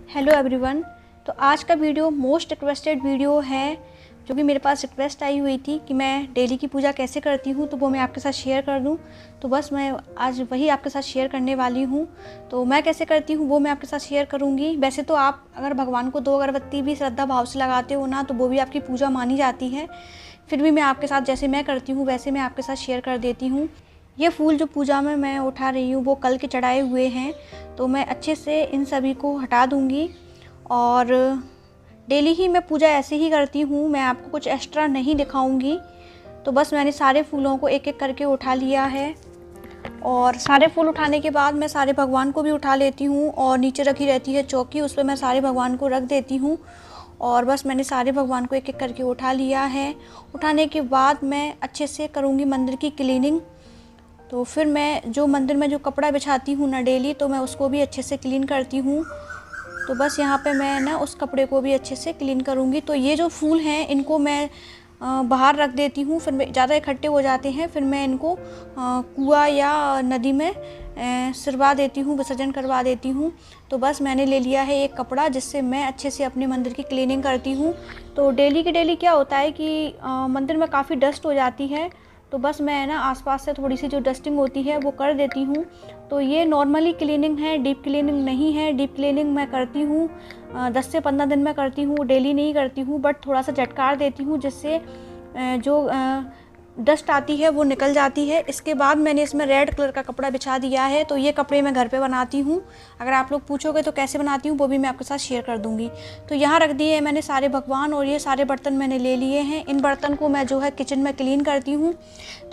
Hello everyone. तो आज का वीडियो मोस्ट रिक्वेस्टेड वीडियो है, जो कि मेरे पास रिक्वेस्ट आई हुई थी कि मैं डेली की पूजा कैसे करती हूँ, तो वो मैं आपके साथ शेयर कर दूँ। तो बस मैं आज वही आपके साथ शेयर करने वाली हूँ। तो मैं कैसे करती हूँ वो मैं आपके साथ शेयर करूँगी। वैसे तो आप अगर भगवान को 2 अगरबत्ती भी श्रद्धा भाव से लगाते हो ना, तो वो भी आपकी पूजा मानी जाती है। फिर भी मैं आपके साथ जैसे मैं करती हूँ वैसे मैं आपके साथ शेयर कर देती हूँ। ये फूल जो पूजा में मैं उठा रही हूँ वो कल के चढ़ाए हुए हैं, तो मैं अच्छे से इन सभी को हटा दूँगी। और डेली ही मैं पूजा ऐसे ही करती हूँ, मैं आपको कुछ एक्स्ट्रा नहीं दिखाऊंगी। तो बस मैंने सारे फूलों को एक एक करके उठा लिया है, और सारे फूल उठाने के बाद मैं सारे भगवान को भी उठा लेती हूँ। और नीचे रखी रहती है चौकी, उस पर मैं सारे भगवान को रख देती हूँ। और बस मैंने सारे भगवान को एक एक करके उठा लिया है। उठाने के बाद मैं अच्छे से करूँगी मंदिर की क्लीनिंग। तो फिर मैं जो मंदिर में जो कपड़ा बिछाती हूँ ना डेली, तो मैं उसको भी अच्छे से क्लीन करती हूँ। तो बस यहाँ पे मैं ना उस कपड़े को भी अच्छे से क्लीन करूँगी। तो ये जो फूल हैं इनको मैं बाहर रख देती हूँ, फिर ज़्यादा इकट्ठे हो जाते हैं, फिर मैं इनको कुआं या नदी में सिरवा देती हूँ, विसर्जन करवा देती हूँ। तो बस मैंने ले लिया है एक कपड़ा, जिससे मैं अच्छे से अपने मंदिर की क्लीनिंग करती हूँ। तो डेली के डेली क्या होता है कि मंदिर में काफ़ी डस्ट हो जाती है, तो बस मैं ना आसपास से थोड़ी सी जो डस्टिंग होती है वो कर देती हूँ। तो ये नॉर्मली क्लीनिंग है, डीप क्लीनिंग नहीं है। डीप क्लीनिंग मैं करती हूँ 10 से 15 दिन में करती हूँ, डेली नहीं करती हूँ, बट थोड़ा सा झटकार देती हूँ, जिससे जो डस्ट आती है वो निकल जाती है। इसके बाद मैंने इसमें रेड कलर का कपड़ा बिछा दिया है। तो ये कपड़े मैं घर पे बनाती हूँ। अगर आप लोग पूछोगे तो कैसे बनाती हूँ वो भी मैं आपके साथ शेयर कर दूँगी। तो यहाँ रख दिए मैंने सारे भगवान, और ये सारे बर्तन मैंने ले लिए हैं। इन बर्तन को मैं जो है किचन में क्लीन करती हूँ।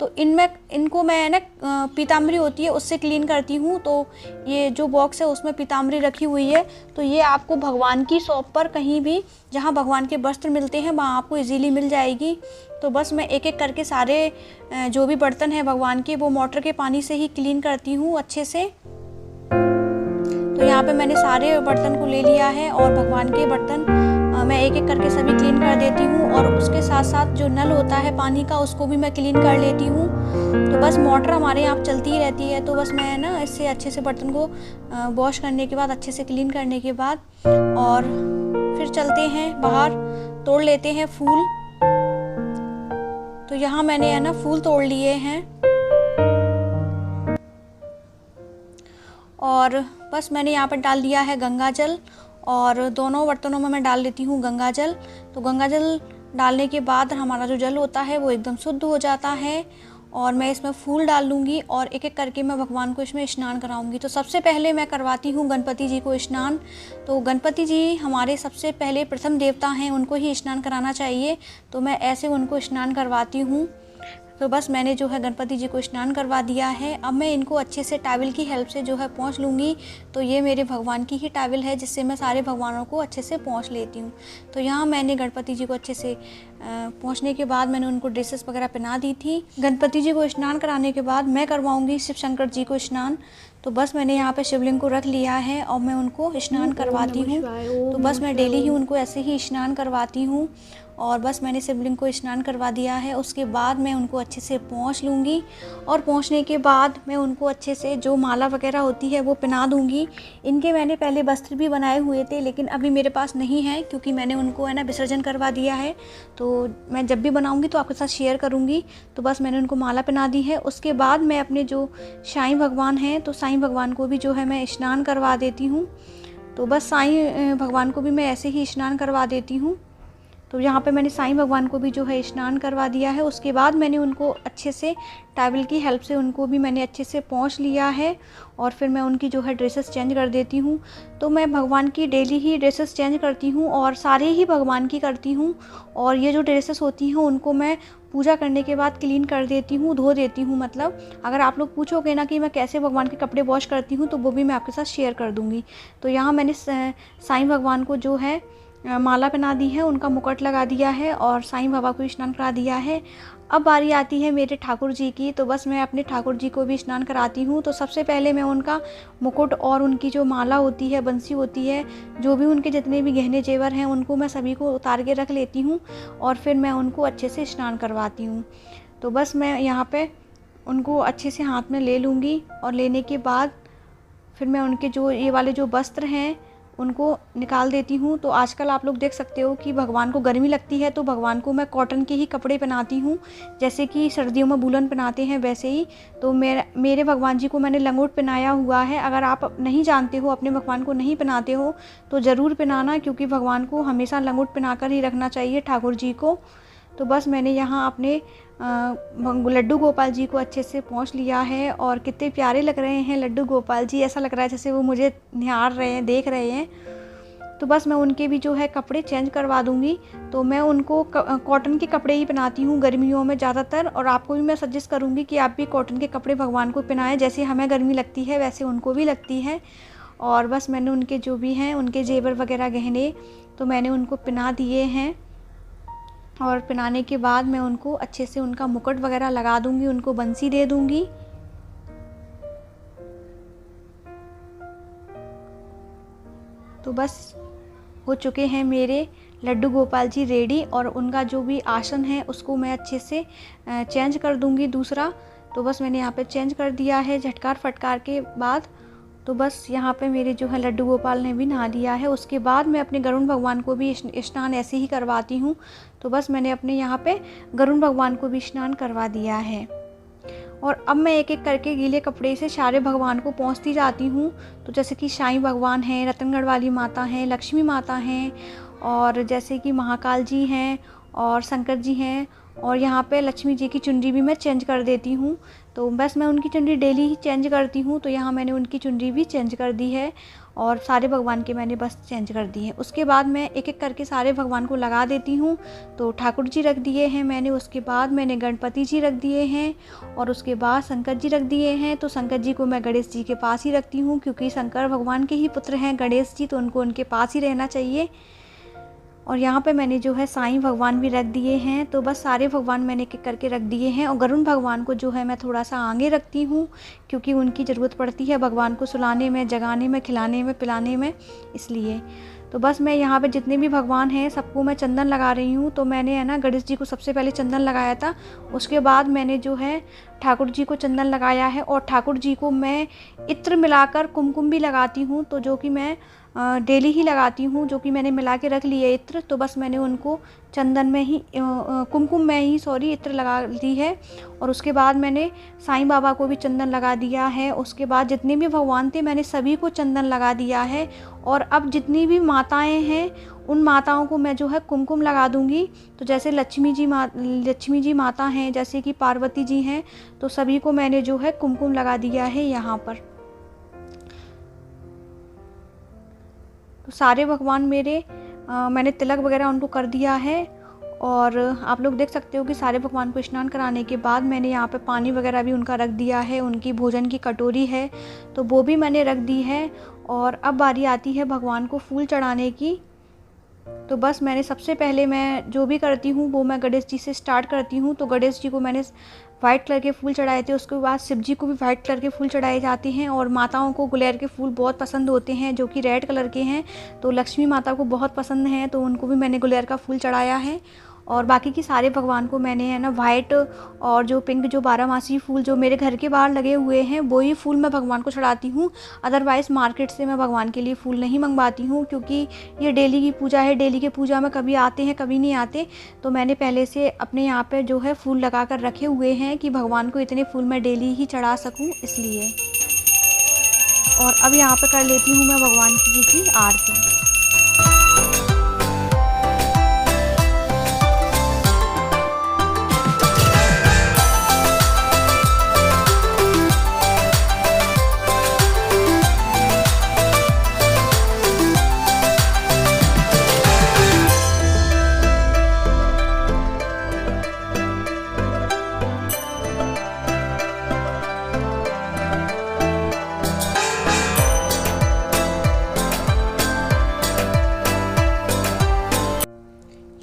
तो इनको मैं ना पीताम्बरी होती है उससे क्लीन करती हूँ। तो ये जो बॉक्स है उसमें पीताम्बरी रखी हुई है। तो ये आपको भगवान की शॉप पर कहीं भी जहाँ भगवान के वस्त्र मिलते हैं वहाँ आपको इजीली मिल जाएगी। तो बस मैं एक एक करके सारे जो भी बर्तन हैं भगवान के, वो मोटर के पानी से ही क्लीन करती हूँ अच्छे से। तो यहाँ पे मैंने सारे बर्तन को ले लिया है, और भगवान के बर्तन मैं एक एक करके सभी क्लीन कर देती हूँ। और उसके साथ साथ जो नल होता है पानी का, उसको भी मैं क्लीन कर लेती हूँ। तो बस मोटर हमारे यहाँ चलती ही रहती है। तो बस मैं ना इससे अच्छे से बर्तन को वॉश करने के बाद, अच्छे से क्लीन करने के बाद, और फिर चलते हैं बाहर, तोड़ लेते हैं फूल। तो यहाँ मैंने है ना फूल तोड़ लिए हैं, और बस मैंने यहाँ पर डाल दिया है गंगा जल, और दोनों बर्तनों में मैं डाल लेती हूँ गंगा जल। तो गंगा जल डालने के बाद हमारा जो जल होता है वो एकदम शुद्ध हो जाता है। और मैं इसमें फूल डाल लूँगी, और एक एक करके मैं भगवान को इसमें स्नान कराऊंगी। तो सबसे पहले मैं करवाती हूँ गणपति जी को स्नान। तो गणपति जी हमारे सबसे पहले प्रथम देवता हैं, उनको ही स्नान कराना चाहिए। तो मैं ऐसे उनको स्नान करवाती हूँ। तो बस मैंने जो है गणपति जी को स्नान करवा दिया है। अब मैं इनको अच्छे से टॉवल की हेल्प से जो है पोंछ लूँगी। तो ये मेरे भगवान की ही टॉवल है, जिससे मैं सारे भगवानों को अच्छे से पोंछ लेती हूँ। तो यहाँ मैंने गणपति जी को अच्छे से पोंछने के बाद मैंने उनको ड्रेसेस वगैरह पहना दी थी। गणपति जी को स्नान कराने के बाद मैं करवाऊँगी शिव शंकर जी को स्नान। तो बस मैंने यहाँ पे शिवलिंग को रख लिया है, और मैं उनको स्नान करवाती हूँ। तो बस मैं डेली ही उनको ऐसे ही स्नान करवाती हूँ। और बस मैंने शिवलिंग को स्नान करवा दिया है। उसके बाद मैं उनको अच्छे से पोंछ लूँगी, और पोंछने के बाद मैं उनको अच्छे से जो माला वगैरह होती है वो पहना दूँगी। इनके मैंने पहले वस्त्र भी बनाए हुए थे, लेकिन अभी मेरे पास नहीं है, क्योंकि मैंने उनको है ना विसर्जन करवा दिया है। तो मैं जब भी बनाऊँगी तो आपके साथ शेयर करूँगी। तो बस मैंने उनको माला पहना दी है। उसके बाद मैं अपने जो साईं भगवान हैं, तो साईं भगवान को भी जो है मैं स्नान करवा देती हूँ। तो बस साईं भगवान को भी मैं ऐसे ही स्नान करवा देती हूँ। तो यहाँ पे मैंने साईं भगवान को भी जो है स्नान करवा दिया है। उसके बाद मैंने उनको अच्छे से टॉवल की हेल्प से उनको भी मैंने अच्छे से पोंछ लिया है, और फिर मैं उनकी जो है ड्रेसेस चेंज कर देती हूँ। तो मैं भगवान की डेली ही ड्रेसेस चेंज करती हूँ, और सारे ही भगवान की करती हूँ। और ये जो ड्रेसेस होती हैं उनको मैं पूजा करने के बाद क्लीन कर देती हूँ, धो देती हूँ। मतलब अगर आप लोग पूछोगे ना कि मैं कैसे भगवान के कपड़े वॉश करती हूँ, तो वो भी मैं आपके साथ शेयर कर दूँगी। तो यहाँ मैंने साईं भगवान को जो है माला पहना दी है, उनका मुकुट लगा दिया है, और साईं बाबा को स्नान करा दिया है। अब बारी आती है मेरे ठाकुर जी की। तो बस मैं अपने ठाकुर जी को भी स्नान कराती हूँ। तो सबसे पहले मैं उनका मुकुट और उनकी जो माला होती है, बंसी होती है, जो भी उनके जितने भी गहने जेवर हैं, उनको मैं सभी को उतार के रख लेती हूँ, और फिर मैं उनको अच्छे से स्नान करवाती हूँ। तो बस मैं यहाँ पे उनको अच्छे से हाथ में ले लूँगी, और लेने के बाद फिर मैं उनके जो ये वाले जो वस्त्र हैं उनको निकाल देती हूँ। तो आजकल आप लोग देख सकते हो कि भगवान को गर्मी लगती है तो भगवान को मैं कॉटन के ही कपड़े पहनाती हूँ, जैसे कि सर्दियों में वूलन पहनाते हैं वैसे ही। तो मेरे भगवान जी को मैंने लंगोट पहनाया हुआ है। अगर आप नहीं जानते हो, अपने भगवान को नहीं पहनाते हो तो ज़रूर पहनाना, क्योंकि भगवान को हमेशा लंगोट पहना कर ही रखना चाहिए, ठाकुर जी को। तो बस मैंने यहाँ अपने लड्डू गोपाल जी को अच्छे से पोंछ लिया है और कितने प्यारे लग रहे हैं लड्डू गोपाल जी। ऐसा लग रहा है जैसे वो मुझे निहार रहे हैं, देख रहे हैं। तो बस मैं उनके भी जो है कपड़े चेंज करवा दूँगी। तो मैं उनको कॉटन के कपड़े ही पहनाती हूँ गर्मियों में ज़्यादातर, और आपको भी मैं सजेस्ट करूँगी कि आप भी कॉटन के कपड़े भगवान को पहनाएं। जैसे हमें गर्मी लगती है वैसे उनको भी लगती है। और बस मैंने उनके जो भी हैं उनके जेवर वगैरह गहने तो मैंने उनको पहना दिए हैं। और पहनाने के बाद मैं उनको अच्छे से उनका मुकुट वगैरह लगा दूंगी, उनको बंसी दे दूंगी। तो बस हो चुके हैं मेरे लड्डू गोपाल जी रेडी, और उनका जो भी आसन है उसको मैं अच्छे से चेंज कर दूंगी दूसरा। तो बस मैंने यहाँ पे चेंज कर दिया है झटकार फटकार के बाद। तो बस यहाँ पे मेरे जो है लड्डू गोपाल ने भी नहा लिया है। उसके बाद मैं अपने गरुण भगवान को भी स्नान ऐसे ही करवाती हूँ। तो बस मैंने अपने यहाँ पे गरुण भगवान को भी स्नान करवा दिया है। और अब मैं एक एक करके गीले कपड़े से सारे भगवान को पोंछती जाती हूँ। तो जैसे कि साईं भगवान हैं, रतनगढ़ वाली माता हैं, लक्ष्मी माता हैं, और जैसे कि महाकाल जी हैं और शंकर जी हैं। और यहाँ पे लक्ष्मी जी की चुनरी भी मैं चेंज कर देती हूँ। तो बस मैं उनकी चुनरी डेली ही चेंज करती हूँ। तो यहाँ मैंने उनकी चुनरी भी चेंज कर दी है और सारे भगवान के मैंने बस चेंज कर दी है। उसके बाद मैं एक एक करके सारे भगवान को लगा देती हूँ। तो ठाकुर जी रख दिए हैं मैंने, उसके बाद मैंने गणपति जी रख दिए हैं, और उसके बाद शंकर जी रख दिए हैं। तो शंकर जी को मैं गणेश जी के पास ही रखती हूँ, क्योंकि शंकर भगवान के ही पुत्र हैं गणेश जी, तो उनको उनके पास ही रहना चाहिए। और यहाँ पे मैंने जो है साईं भगवान भी रख दिए हैं। तो बस सारे भगवान मैंने एक एक करके रख दिए हैं। और गरुण भगवान को जो है मैं थोड़ा सा आगे रखती हूँ, क्योंकि उनकी ज़रूरत पड़ती है भगवान को सुलाने में, जगाने में, खिलाने में, पिलाने में, इसलिए। तो बस मैं यहाँ पे जितने भी भगवान हैं सबको मैं चंदन लगा रही हूँ। तो मैंने है ना गणेश जी को सबसे पहले चंदन लगाया था, उसके बाद मैंने जो है ठाकुर जी को चंदन लगाया है। और ठाकुर जी को मैं इत्र मिलाकर कुमकुम भी लगाती हूँ, तो जो कि मैं डेली ही लगाती हूँ, जो कि मैंने मिला के रख लिए इत्र। तो बस मैंने उनको चंदन में ही कुमकुम में ही इत्र लगा दी है। और उसके बाद मैंने साईं बाबा को भी चंदन लगा दिया है। उसके बाद जितने भी भगवान थे मैंने सभी को चंदन लगा दिया है। और अब जितनी भी माताएं हैं उन माताओं को मैं जो है कुमकुम लगा दूंगी। तो जैसे लक्ष्मी जी माता हैं, जैसे कि पार्वती जी हैं, तो सभी को मैंने जो है कुमकुम लगा दिया है यहाँ पर। तो सारे भगवान मेरे मैंने तिलक वगैरह उनको कर दिया है। और आप लोग देख सकते हो कि सारे भगवान को स्नान कराने के बाद मैंने यहाँ पे पानी वगैरह भी उनका रख दिया है। उनकी भोजन की कटोरी है तो वो भी मैंने रख दी है। और अब बारी आती है भगवान को फूल चढ़ाने की। तो बस मैंने सबसे पहले मैं जो भी करती हूँ वो मैं गणेश जी से स्टार्ट करती हूँ। तो गणेश जी को मैंने वाइट कलर के फूल चढ़ाए थे, उसके बाद शिव जी को भी वाइट कलर के फूल चढ़ाए जाते हैं। और माताओं को गुलेर के फूल बहुत पसंद होते हैं जो कि रेड कलर के हैं। तो लक्ष्मी माता को बहुत पसंद हैं, तो उनको भी मैंने गुलेर का फूल चढ़ाया है। और बाकी की सारे भगवान को मैंने है ना वाइट और जो पिंक जो बारहमासी फूल जो मेरे घर के बाहर लगे हुए हैं वही फूल मैं भगवान को चढ़ाती हूँ। अदरवाइज़ मार्केट से मैं भगवान के लिए फूल नहीं मंगवाती हूँ, क्योंकि ये डेली की पूजा है। डेली की पूजा में कभी आते हैं कभी नहीं आते। तो मैंने पहले से अपने यहाँ पे जो है फूल लगा कर रखे हुए हैं कि भगवान को इतने फूल मैं डेली ही चढ़ा सकूँ, इसलिए। और अब यहाँ पर कर लेती हूँ मैं भगवान जी की आरती।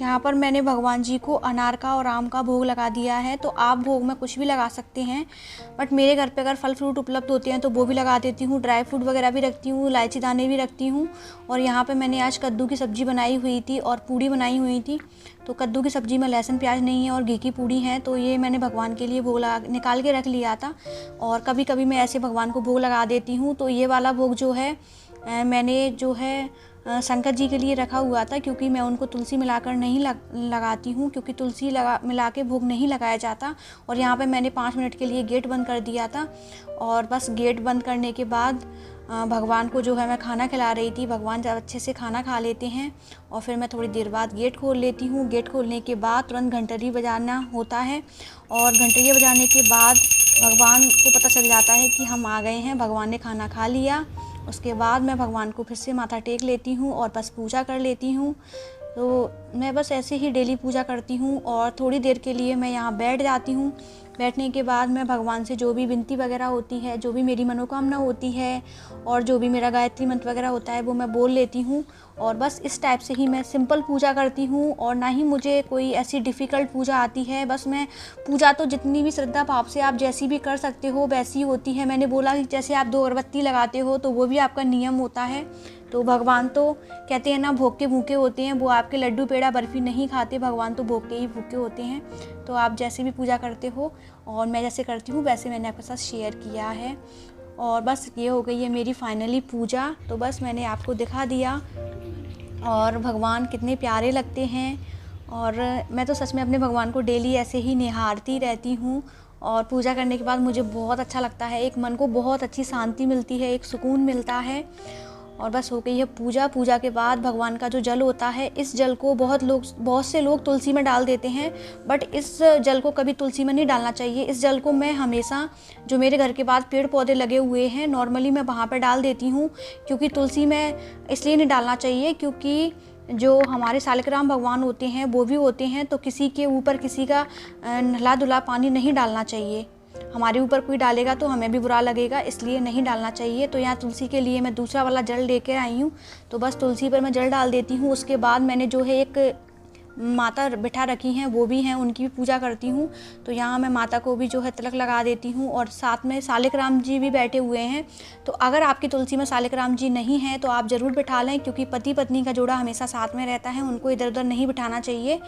यहाँ पर मैंने भगवान जी को अनार का और आम का भोग लगा दिया है। तो आप भोग में कुछ भी लगा सकते हैं, बट मेरे घर पे अगर फल फ्रूट उपलब्ध होते हैं तो वो भी लगा देती हूँ। ड्राई फ्रूट वगैरह भी रखती हूँ, इलायची दाने भी रखती हूँ। और यहाँ पे मैंने आज कद्दू की सब्ज़ी बनाई हुई थी और पूड़ी बनाई हुई थी। तो कद्दू की सब्ज़ी में लहसुन प्याज नहीं है और घी की पूड़ी है, तो ये मैंने भगवान के लिए भोग निकाल के रख लिया था। और कभी कभी मैं ऐसे भगवान को भोग लगा देती हूँ। तो ये वाला भोग जो है मैंने जो है शंकर जी के लिए रखा हुआ था, क्योंकि मैं उनको तुलसी मिलाकर नहीं लगाती हूँ, क्योंकि तुलसी मिला के भोग नहीं लगाया जाता। और यहाँ पे मैंने 5 मिनट के लिए गेट बंद कर दिया था। और बस गेट बंद करने के बाद भगवान को जो है मैं खाना खिला रही थी। भगवान जब अच्छे से खाना खा लेते हैं और फिर मैं थोड़ी देर बाद गेट खोल लेती हूँ। गेट खोलने के बाद तुरंत घंटरी बजाना होता है, और घंटरी बजाने के बाद भगवान को पता चल जाता है कि हम आ गए हैं, भगवान ने खाना खा लिया। उसके बाद मैं भगवान को फिर से माथा टेक लेती हूँ और बस पूजा कर लेती हूँ। तो मैं बस ऐसे ही डेली पूजा करती हूँ, और थोड़ी देर के लिए मैं यहाँ बैठ जाती हूँ। बैठने के बाद मैं भगवान से जो भी विनती वगैरह होती है, जो भी मेरी मनोकामना होती है, और जो भी मेरा गायत्री मंत्र वगैरह होता है, वो मैं बोल लेती हूँ। और बस इस टाइप से ही मैं सिंपल पूजा करती हूँ, और ना ही मुझे कोई ऐसी डिफ़िकल्ट पूजा आती है। बस मैं पूजा तो जितनी भी श्रद्धा भाव से आप जैसी भी कर सकते हो वैसी होती है। मैंने बोला कि जैसे आप 2 अगरबत्ती लगाते हो तो वो भी आपका नियम होता है। तो भगवान तो कहते हैं ना, भोग के भूखे होते हैं, वो आपके लड्डू पेड़ा बर्फ़ी नहीं खाते, भगवान तो भोग के ही भूखे होते हैं। तो आप जैसे भी पूजा करते हो और मैं जैसे करती हूँ वैसे मैंने आपके साथ शेयर किया है। और बस ये हो गई है मेरी फाइनली पूजा। तो बस मैंने आपको दिखा दिया, और भगवान कितने प्यारे लगते हैं। और मैं तो सच में अपने भगवान को डेली ऐसे ही निहारती रहती हूँ। और पूजा करने के बाद मुझे बहुत अच्छा लगता है, एक मन को बहुत अच्छी शांति मिलती है, एक सुकून मिलता है। और बस हो गई है पूजा। पूजा के बाद भगवान का जो जल होता है, इस जल को बहुत से लोग तुलसी में डाल देते हैं, बट इस जल को कभी तुलसी में नहीं डालना चाहिए। इस जल को मैं हमेशा, जो मेरे घर के बाद पेड़ पौधे लगे हुए हैं, नॉर्मली मैं वहाँ पर डाल देती हूँ। क्योंकि तुलसी में इसलिए नहीं डालना चाहिए क्योंकि जो हमारे सालिग्राम भगवान होते हैं वो भी होते हैं, तो किसी के ऊपर किसी का नहला धुला पानी नहीं डालना चाहिए। हमारे ऊपर कोई डालेगा तो हमें भी बुरा लगेगा, इसलिए नहीं डालना चाहिए। तो यहाँ तुलसी के लिए मैं दूसरा वाला जल लेकर आई हूँ। तो बस तुलसी पर मैं जल डाल देती हूँ। उसके बाद मैंने जो है एक माता बिठा रखी हैं, वो भी हैं, उनकी भी पूजा करती हूँ। तो यहाँ मैं माता को भी जो है तिलक लगा देती हूँ, और साथ में सालिग्राम जी भी बैठे हुए हैं। तो अगर आपकी तुलसी में सालिग्राम जी नहीं हैं तो आप ज़रूर बिठा लें, क्योंकि पति पत्नी का जोड़ा हमेशा साथ में रहता है, उनको इधर उधर नहीं बिठाना चाहिए।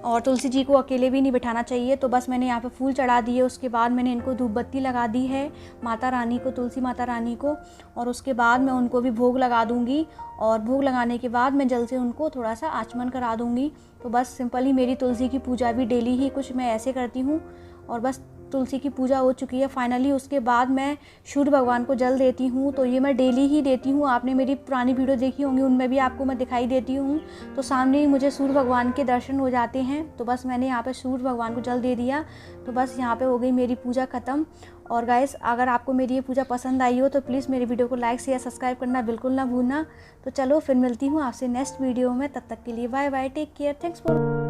और तुलसी जी को अकेले भी नहीं बिठाना चाहिए। तो बस मैंने यहाँ पे फूल चढ़ा दिए। उसके बाद मैंने इनको धूप बत्ती लगा दी है माता रानी को, तुलसी माता रानी को। और उसके बाद मैं उनको भी भोग लगा दूँगी, और भोग लगाने के बाद मैं जल से उनको थोड़ा सा आचमन करा दूँगी। तो बस सिंपल ही मेरी तुलसी की पूजा भी डेली ही कुछ मैं ऐसे करती हूँ। और बस तुलसी की पूजा हो चुकी है फाइनली। उसके बाद मैं सूर्य भगवान को जल देती हूँ। तो ये मैं डेली ही देती हूँ। आपने मेरी पुरानी वीडियो देखी होंगी, उनमें भी आपको मैं दिखाई देती हूँ। तो सामने ही मुझे सूर्य भगवान के दर्शन हो जाते हैं। तो बस मैंने यहाँ पे सूर्य भगवान को जल दे दिया। तो बस यहाँ पे हो गई मेरी पूजा ख़त्म। और गाइस, अगर आपको मेरी ये पूजा पसंद आई हो तो प्लीज़ मेरी वीडियो को लाइक शेयर सब्सक्राइब करना बिल्कुल ना भूलना। तो चलो फिर मिलती हूँ आपसे नेक्स्ट वीडियो में। तब तक के लिए bye bye, take care, thanks for